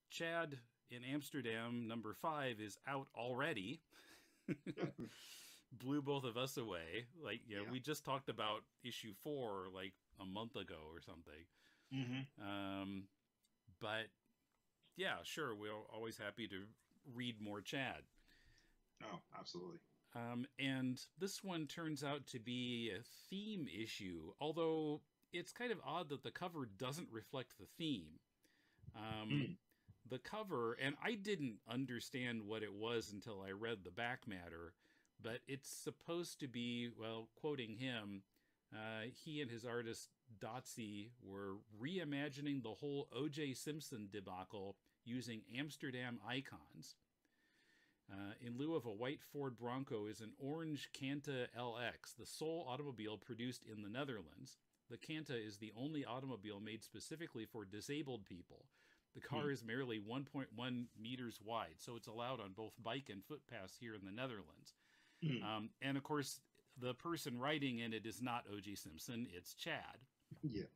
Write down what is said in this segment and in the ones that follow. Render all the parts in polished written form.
Chad in Amsterdam #5 is out already. Blew both of us away. Like, we just talked about issue 4 like a month ago or something. But yeah, sure, we're always happy to read more Chad. Oh, absolutely. And this one turns out to be a theme issue, although it's kind of odd that the cover doesn't reflect the theme. The cover, and I didn't understand what it was until I read the back matter, but it's supposed to be, well, quoting him, he and his artist Dotsy were reimagining the whole O.J. Simpson debacle using Amsterdam icons. In lieu of a white Ford Bronco is an orange Canta LX, the sole automobile produced in the Netherlands. The Canta is the only automobile made specifically for disabled people. The car is merely 1.1 meters wide, so it's allowed on both bike and footpaths here in the Netherlands. And of course, the person writing in it is not O.J. Simpson, it's Chad. Yeah.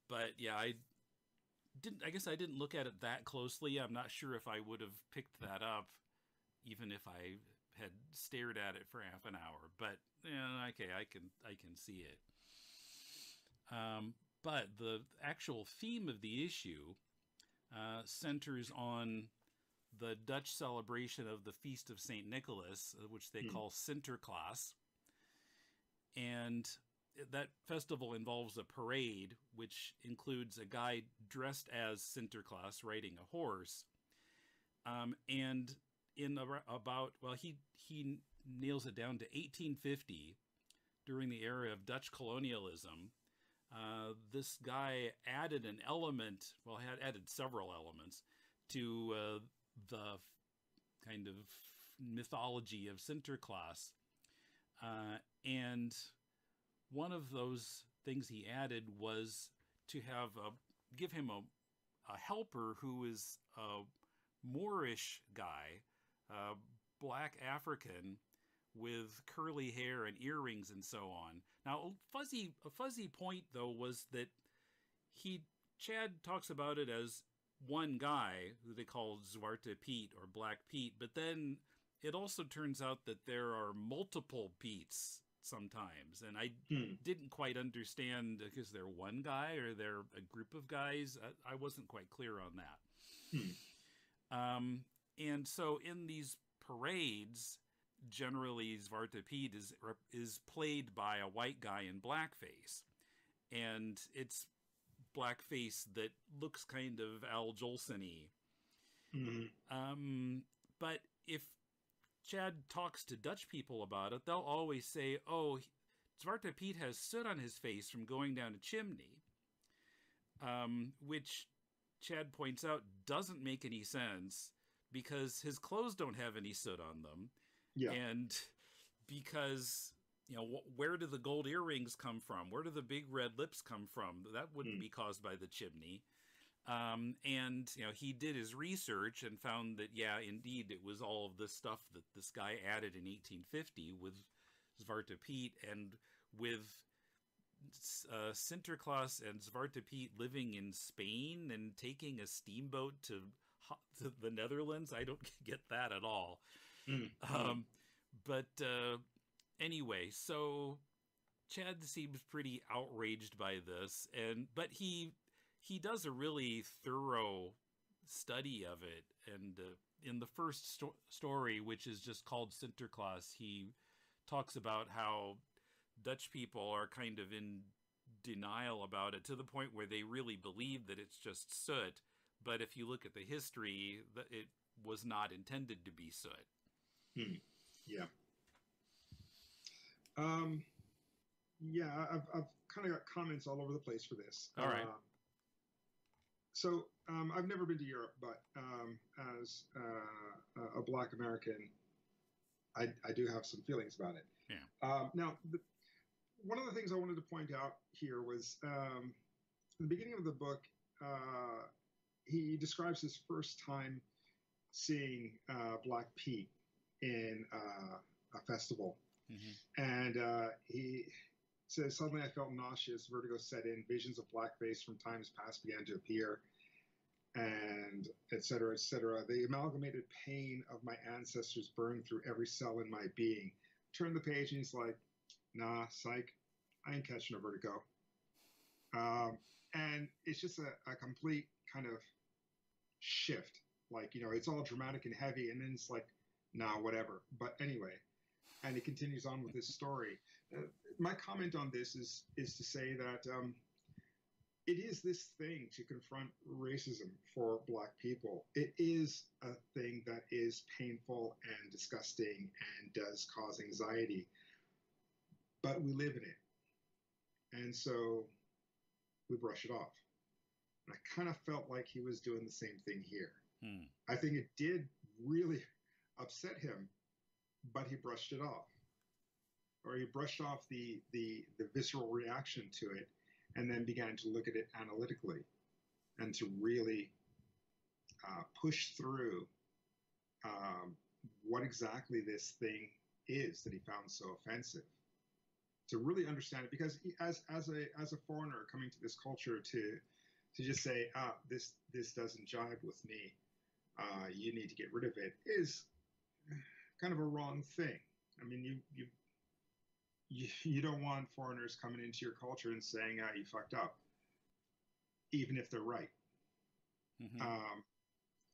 But yeah, I guess I didn't look at it that closely. I'm not sure if I would have picked that up, even if I had stared at it for half an hour. But okay, I can see it. But the actual theme of the issue centers on the Dutch celebration of the Feast of St. Nicholas, which they call Sinterklaas. And that festival involves a parade, which includes a guy dressed as Sinterklaas riding a horse. And in about, well, he nails it down to 1850, during the era of Dutch colonialism. This guy added an element, well, had added several elements to the kind of mythology of Sinterklaas. And one of those things he added was to give him a helper who is a Moorish guy, black African, with curly hair and earrings and so on. Now, a fuzzy point, though, was that Chad talks about it as one guy, who they call Zwarte Piet or Black Pete, but then it also turns out that there are multiple Petes sometimes, and I didn't quite understand, is there one guy or there a group of guys? I wasn't quite clear on that. And so in these parades, generally Zwarte Piet is played by a white guy in blackface, and it's blackface that looks kind of Al Jolson-y. But if Chad talks to Dutch people about it, they'll always say, oh, Zwarte Piet has soot on his face from going down a chimney, which Chad points out doesn't make any sense because his clothes don't have any soot on them. Yeah. And because, where do the gold earrings come from? Where do the big red lips come from? That wouldn't be caused by the chimney. And he did his research and found that, yeah, indeed, it was all of this stuff that this guy added in 1850 with Zwarte Piet, and with Sinterklaas and Zwarte Piet living in Spain and taking a steamboat to the Netherlands. I don't get that at all. But anyway, so Chad seems pretty outraged by this, but he does a really thorough study of it. And in the first story, which is just called Sinterklaas, he talks about how Dutch people are kind of in denial about it to the point where they really believe that it's just soot. But if you look at the history, it was not intended to be soot. Yeah. Yeah, I've kind of got comments all over the place for this. All right. So I've never been to Europe, but as a Black American, I do have some feelings about it. Yeah. Now, one of the things I wanted to point out here was in the beginning of the book, he describes his first time seeing Black Pete in a festival. And he says, suddenly I felt nauseous, vertigo set in, visions of blackface from times past began to appear. and et cetera, et cetera. The amalgamated pain of my ancestors burned through every cell in my being. Turn the page and he's like, nah, psych, I ain't catching a vertigo. And it's just a complete kind of shift. Like, it's all dramatic and heavy, and then it's like, nah, whatever. But anyway, and it continues on with this story. My comment on this is to say that it is this thing to confront racism for Black people. It is a thing that is painful and disgusting and does cause anxiety, but we live in it. And so we brush it off. And I kind of felt like he was doing the same thing here. I think it did really upset him, but he brushed it off. Or he brushed off the visceral reaction to it, and then began to look at it analytically and to really push through what exactly this thing is that he found so offensive, to really understand it. Because as a foreigner coming to this culture, to just say, this doesn't jive with me, you need to get rid of it, is kind of a wrong thing. I mean, you don't want foreigners coming into your culture and saying, you fucked up, even if they're right.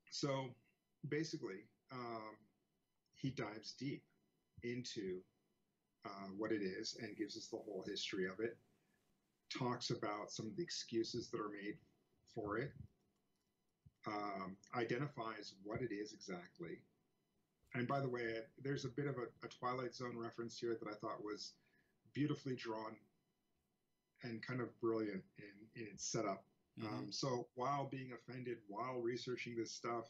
So basically, he dives deep into what it is and gives us the whole history of it, talks about some of the excuses that are made for it, identifies what it is exactly. And by the way, there's a bit of a Twilight Zone reference here that I thought was beautifully drawn and kind of brilliant in its setup. So while being offended, while researching this stuff,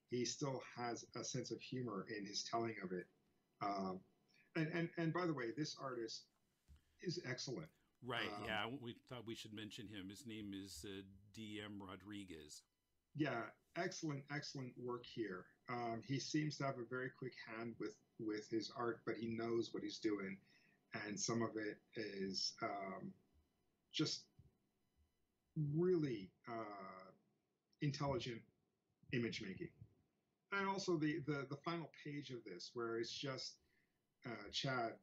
he still has a sense of humor in his telling of it. And by the way, this artist is excellent. Right. Yeah. We thought we should mention him. His name is D.M. Rodriguez. Yeah. Excellent work here. He seems to have a very quick hand with his art, but he knows what he's doing. And some of it is just really intelligent image making. And also the final page of this, where it's just Chad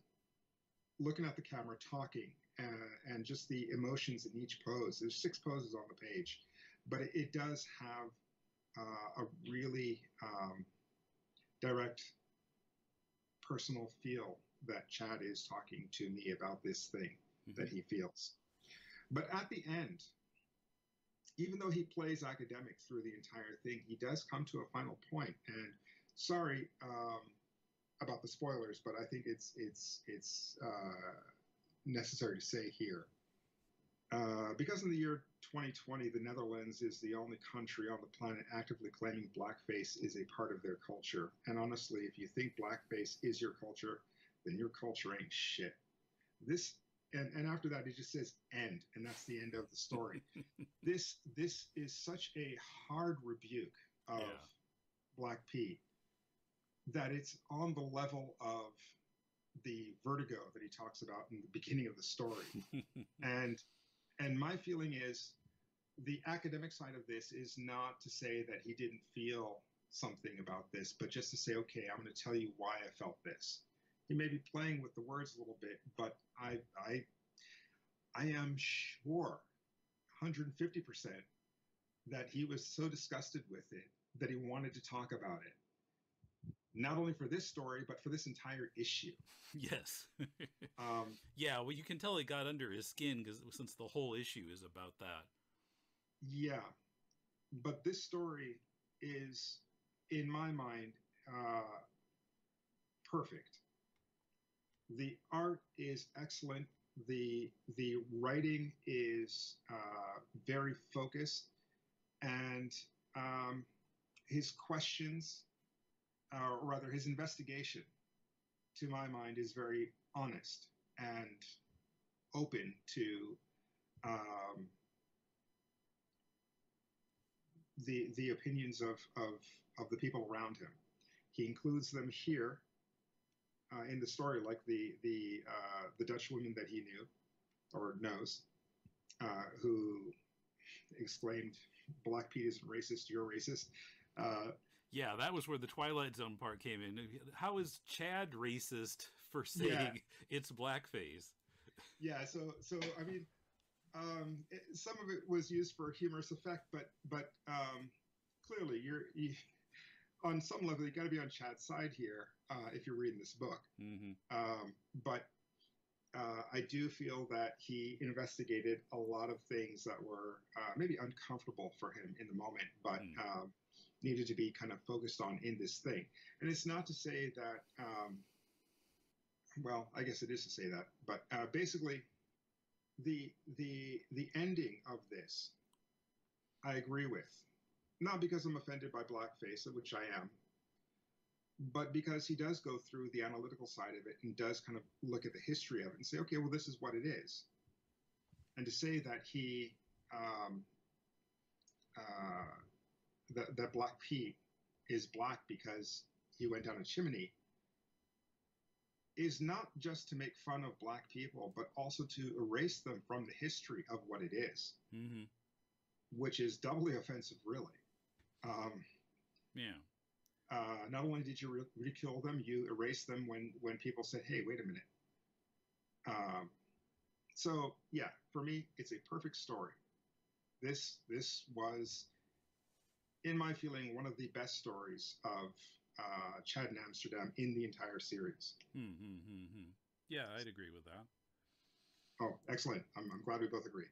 looking at the camera, talking, and just the emotions in each pose. There's 6 poses on the page, but it does have a really direct personal feel that Chad is talking to me about this thing that he feels. But at the end, even though he plays academic through the entire thing, he does come to a final point. And sorry about the spoilers, but I think it's necessary to say here. Because in the year 2020, the Netherlands is the only country on the planet actively claiming blackface is a part of their culture. And honestly, if you think blackface is your culture, then your culture ain't shit. This, and after that, it just says end, and that's the end of the story. This is such a hard rebuke of Black Pete that it's on the level of the vertigo that he talks about in the beginning of the story. And my feeling is the academic side of this is not to say that he didn't feel something about this, but just to say, okay, I'm going to tell you why I felt this. He may be playing with the words a little bit, but I am sure 150% that he was so disgusted with it that he wanted to talk about it. Not only for this story, but for this entire issue. Yes. Yeah, well, you can tell it got under his skin since the whole issue is about that. Yeah. But this story is, in my mind, perfect. The art is excellent. The writing is very focused. And his questions, or rather his investigation, to my mind, is very honest and open to the opinions of the people around him. He includes them here in the story, like the Dutch woman that he knew or knows, who exclaimed, Black Pete isn't racist, you're racist. Yeah, that was where the Twilight Zone part came in. How is Chad racist for saying it's blackface? Yeah, so I mean, some of it was used for humorous effect, but clearly on some level you got to be on Chad's side here if you're reading this book. Mm-hmm. But I do feel that he investigated a lot of things that were maybe uncomfortable for him in the moment, but needed to be kind of focused on in this thing. And it's not to say that, well, I guess it is to say that, but basically the ending of this, I agree with. Not because I'm offended by blackface, which I am, but because he does go through the analytical side of it and does kind of look at the history of it and say, okay, well, this is what it is. And to say that he, that Black Pete is black because he went down a chimney is not just to make fun of black people, but also to erase them from the history of what it is, which is doubly offensive, really. Not only did you ridicule them, you erased them when people said, hey, wait a minute. So, yeah, for me, it's a perfect story. This was, in my feeling, one of the best stories of Chad in Amsterdam in the entire series. Yeah, I'd agree with that. Oh, excellent. I'm glad we both agree.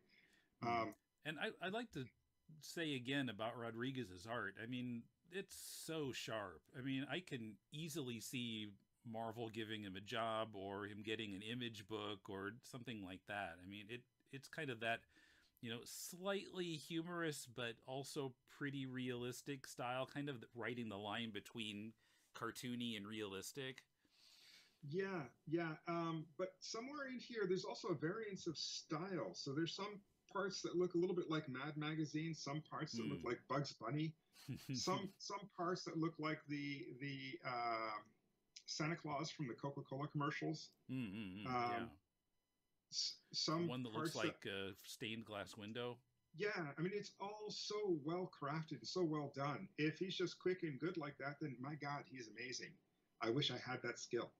And I'd like to say again about Rodriguez's art. I mean, it's so sharp. I mean, I can easily see Marvel giving him a job or him getting an Image book or something like that. I mean, it's kind of that, slightly humorous but also pretty realistic style, kind of writing the line between cartoony and realistic. Yeah. But somewhere in here, there's also a variance of style. So there's some parts that look a little bit like Mad Magazine, some parts that look like Bugs Bunny, some parts that look like the Santa Claus from the Coca-Cola commercials. Some one that looks like a stained glass window. Yeah, I mean, it's all so well crafted and so well done. If he's just quick and good like that, then my God, he's amazing. I wish I had that skill.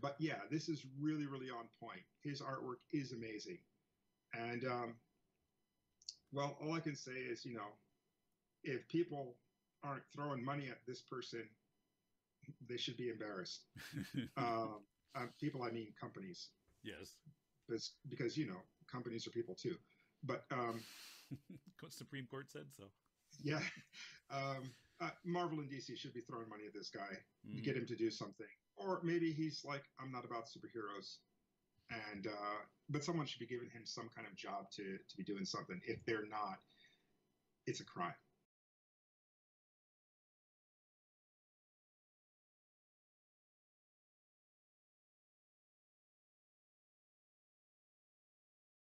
But yeah, this is really, really on point. His artwork is amazing. And, well, all I can say is, if people aren't throwing money at this person, they should be embarrassed. People, I mean companies. Yes. Because companies are people too. But Supreme Court said so. Yeah. Marvel and DC should be throwing money at this guy to get him to do something. Or maybe he's like, I'm not about superheroes. And but someone should be giving him some kind of job to be doing something. If they're not, it's a crime.